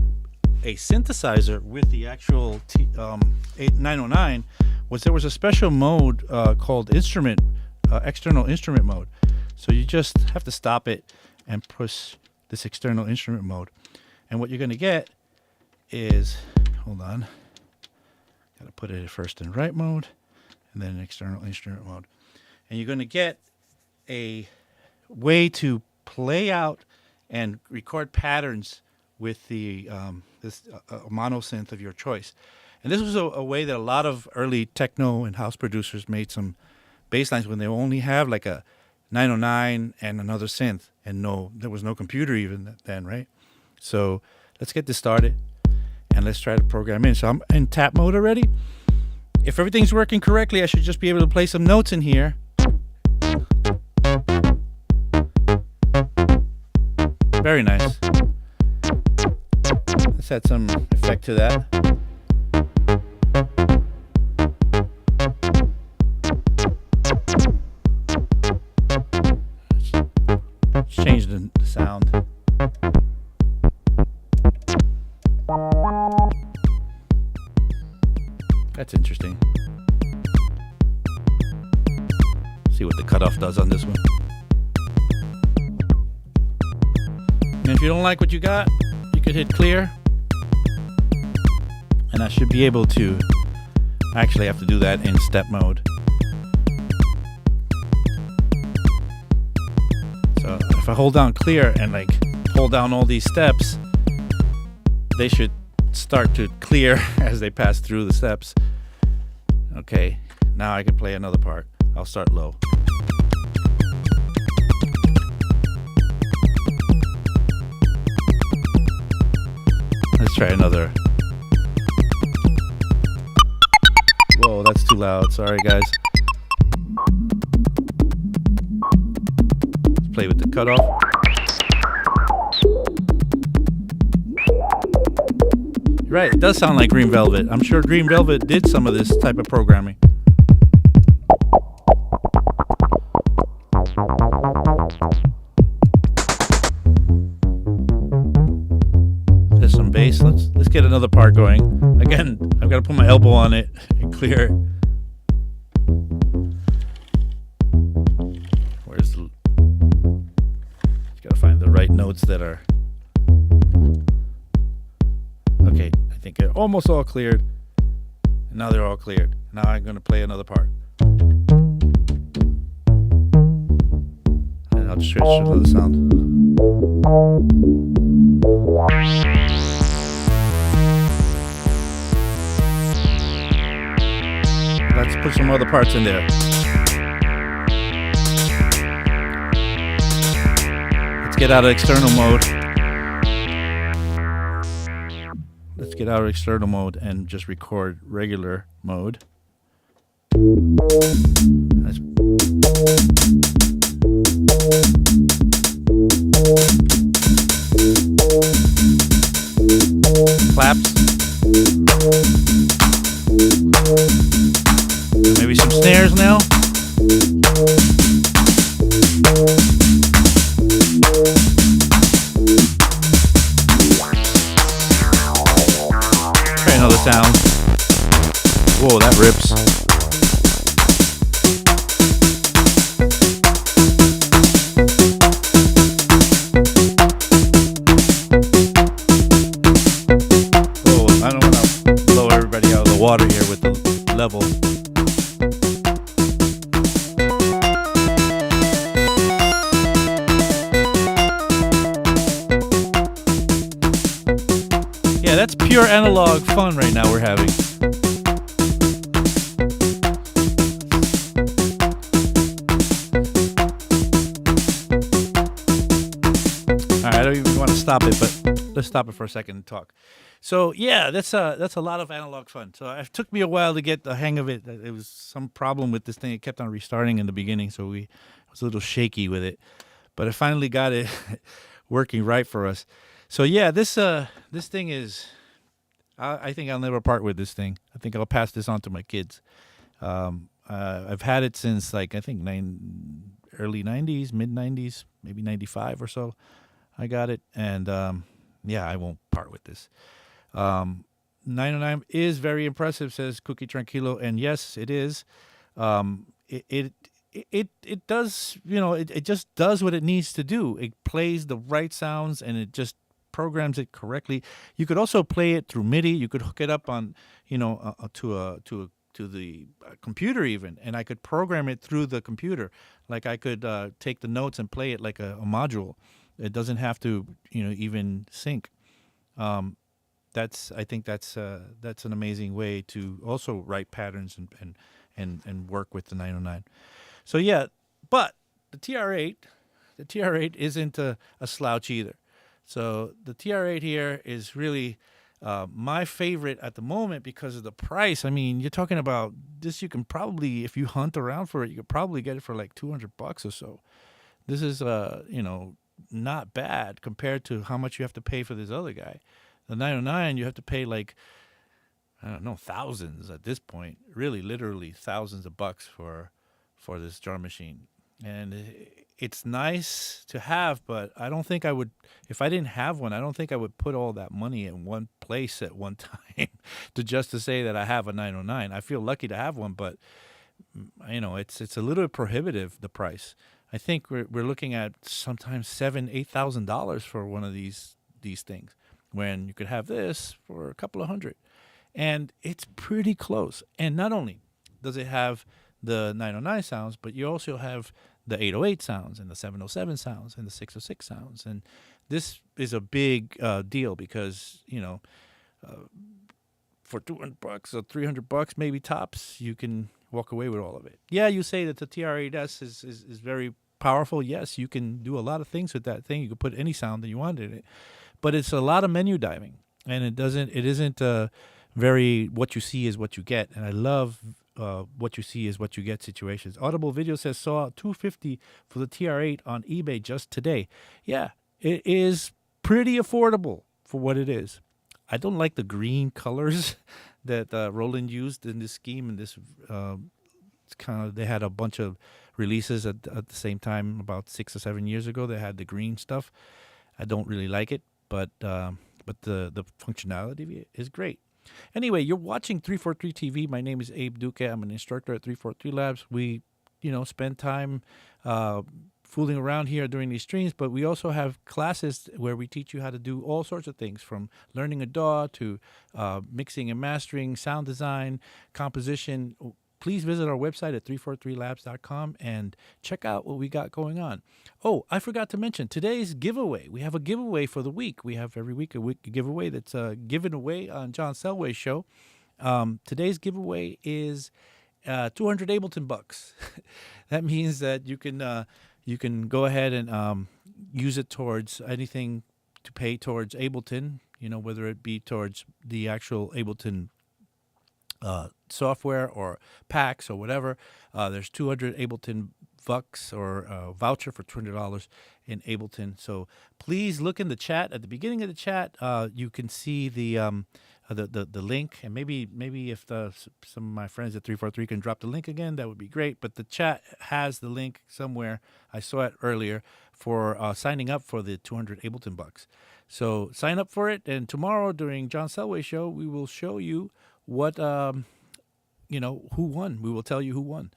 a synthesizer with the actual 909 was there was a special mode called external instrument mode. So you just have to stop it and push this external instrument mode. And what you're going to get is, hold on, got to put it first in right mode and then external instrument mode. And you're going to get a way to play out and record patterns with the this mono synth of your choice. And this was a way that a lot of early techno and house producers made some bass lines when they only have like a 909 and another synth, and there was no computer even then, right? So let's get this started and let's try to program in. So I'm in tap mode already. If everything's working correctly, I should just be able to play some notes in here. Very nice. Let's add some effect to that. Let's change the sound. That's interesting. See what the cutoff does on this one. And if you don't like what you got, you could hit clear. And I should be able to actually have to do that in step mode. So if I hold down clear and like hold down all these steps, they should start to clear as they pass through the steps. Okay, now I can play another part. I'll start low. Let's try another. Whoa, that's too loud. Sorry, guys. Let's play with the cutoff. Right, it does sound like Green Velvet. I'm sure Green Velvet did some of this type of programming. There's some bass. Let's get another part going. Again, I've got to put my elbow on it and clear it. Where's the... Just got to find the right notes that are... Okay, I think they're almost all cleared. And now they're all cleared. Now I'm going to play another part. And I'll just switch to another sound. Let's put some other parts in there. Let's get out of external mode. Let's get out of external mode and just record regular mode. Let's claps. Maybe some snares now. Try another sound. Whoa, that rips. I don't want to blow everybody out of the water here with the level. Yeah, that's pure analog fun right now we're having. Alright, I don't even want to stop it, but let's stop it for a second and talk. So yeah, that's a lot of analog fun. So it took me a while to get the hang of it. It was some problem with this thing. It kept on restarting in the beginning, so I was a little shaky with it. But I finally got it working right for us. So yeah, this thing is, I think I'll never part with this thing. I think I'll pass this on to my kids. I've had it since like I think early 90s, mid 90s, maybe 95 or so. I got it, and yeah, I won't part with this. 909 is very impressive, says Cookie Tranquilo, and yes, it is. It does, it just does what it needs to do. It plays the right sounds, and it just programs it correctly. You could also play it through MIDI. You could hook it up on, to the computer even, and I could program it through the computer. Like I could take the notes and play it like a module. It doesn't have to, even sync. I think that's an amazing way to also write patterns and work with the 909. So yeah, but the TR8 isn't a slouch either. So the TR8 here is really my favorite at the moment because of the price. I mean, you're talking about this. You can probably, if you hunt around for it, you could probably get it for like $200 or so. This is not bad compared to how much you have to pay for this other guy. The 909, you have to pay like, I don't know, thousands at this point. Really, literally thousands of bucks for this drum machine. And it's nice to have, but I don't think I would, if I didn't have one, I don't think I would put all that money in one place at one time to say that I have a 909. I feel lucky to have one, but it's a little prohibitive, the price. I think we're looking at sometimes $7,000-$8,000 for one of these things, when you could have this for a couple of hundred, and it's pretty close. And not only does it have the 909 sounds, but you also have the 808 sounds and the 707 sounds and the 606 sounds, and this is a big deal because for $200 or $300 maybe tops, you can walk away with all of it. Yeah, you say that the TR8S is very powerful. Yes, you can do a lot of things with that thing. You can put any sound that you want in it, but it's a lot of menu diving, and it isn't very what you see is what you get. And I love what you see is what you get situations. Audible Video says saw $250 for the TR8 on eBay just today. Yeah, it is pretty affordable for what it is. I don't like the green colors that Roland used in this scheme, and this it's kind of, they had a bunch of releases at the same time about 6 or 7 years ago. They had the green stuff. I don't really like it, but the functionality is great. Anyway, you're watching 343 TV. My name is Abe Duque. I'm an instructor at 343 Labs. We, spend time fooling around here during these streams, but we also have classes where we teach you how to do all sorts of things, from learning a DAW to mixing and mastering, sound design, composition. Please visit our website at 343labs.com and check out what we got going on. Oh, I forgot to mention today's giveaway. We have a giveaway for the week. We have every week a giveaway that's given away on John Selway's show. Today's giveaway is 200 Ableton bucks. That means that you can go ahead and use it towards anything to pay towards Ableton. You know, whether it be towards the actual Ableton software or packs or whatever. There's 200 Ableton bucks or voucher for $200 in Ableton. So please look in the chat. At the beginning of the chat, you can see the link, and maybe if some of my friends at 343 can drop the link again, that would be great. But the chat has the link somewhere. I saw it earlier for signing up for the 200 Ableton bucks. So sign up for it, and tomorrow during John Selway show, we will show you what who won. We will tell you who won.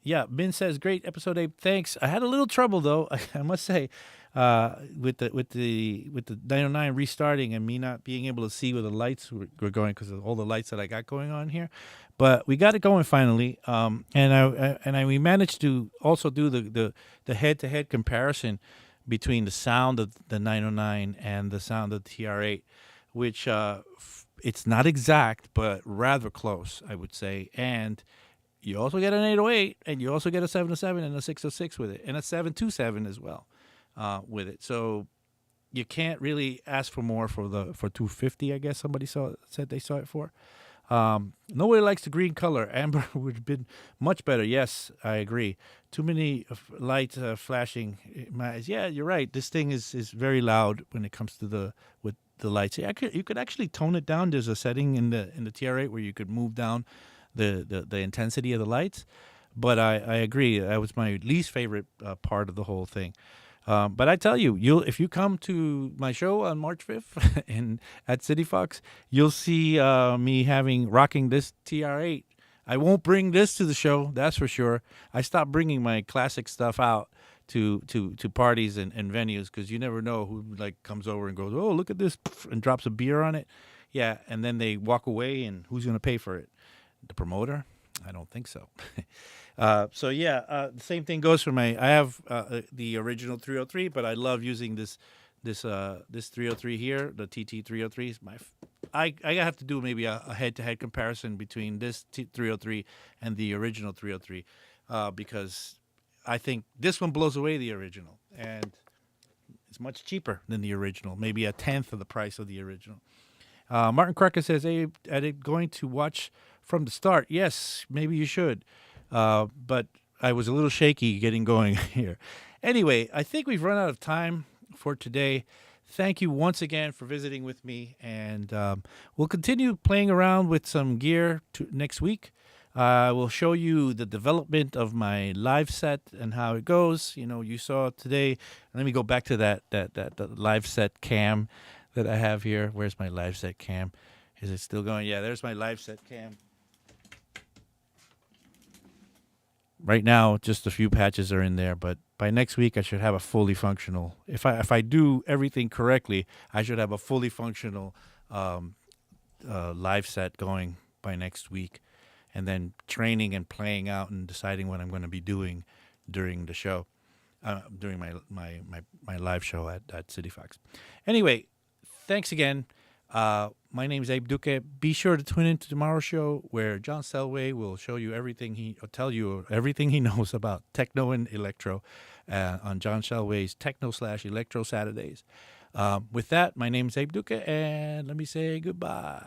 Yeah, Min says great episode, Abe. Thanks. I had a little trouble though, I must say, with the 909 restarting and me not being able to see where the lights were going because of all the lights that I got going on here. But we got it going finally, and we managed to also do the head-to-head comparison between the sound of the 909 and the sound of the TR8, which it's not exact, but rather close, I would say. And you also get an 808, and you also get a 707 and a 606 with it, and a 727 as well with it. So you can't really ask for more for 250. I guess somebody said they saw it for. Nobody likes the green color. Amber would have been much better. Yes, I agree. Too many lights flashing in my eyes. Yeah, you're right. This thing is very loud when it comes to the lights. You could actually tone it down. There's a setting in the TR8 where you could move down the intensity of the lights. But I agree. That was my least favorite part of the whole thing. But I tell you, if you come to my show on March 5th at City Fox, you'll see me rocking this TR8. I won't bring this to the show, that's for sure. I stopped bringing my classic stuff out to parties and venues because you never know who comes over and goes, oh, look at this, and drops a beer on it. Yeah, and then they walk away, and who's going to pay for it? The promoter? I don't think so. The same thing goes for I have the original 303, but I love using this 303 here, the TT 303. I have to do maybe a head-to-head comparison between this 303 and the original 303 because I think this one blows away the original, and it's much cheaper than the original, maybe a tenth of the price of the original. Martin Crocker says, "Hey, are they going to watch from the start?" Yes, maybe you should. But I was a little shaky getting going here. Anyway, I think we've run out of time for today. Thank you once again for visiting with me, and we'll continue playing around with some gear next week. I will show you the development of my live set and how it goes. You know, you saw today. Let me go back to that live set cam that I have here. Where's my live set cam? Is it still going? Yeah, there's my live set cam. Right now, just a few patches are in there, but by next week, I should have a fully functional. If I do everything correctly, I should have a fully functional live set going by next week, and then training and playing out and deciding what I'm going to be doing during the show, during my live show at City Fox. Anyway, thanks again. My name is Abe Duque. Be sure to tune into tomorrow's show where John Selway will tell you everything he knows about techno and electro on John Selway's Techno/Electro Saturdays. With that, my name is Abe Duque, and let me say goodbye.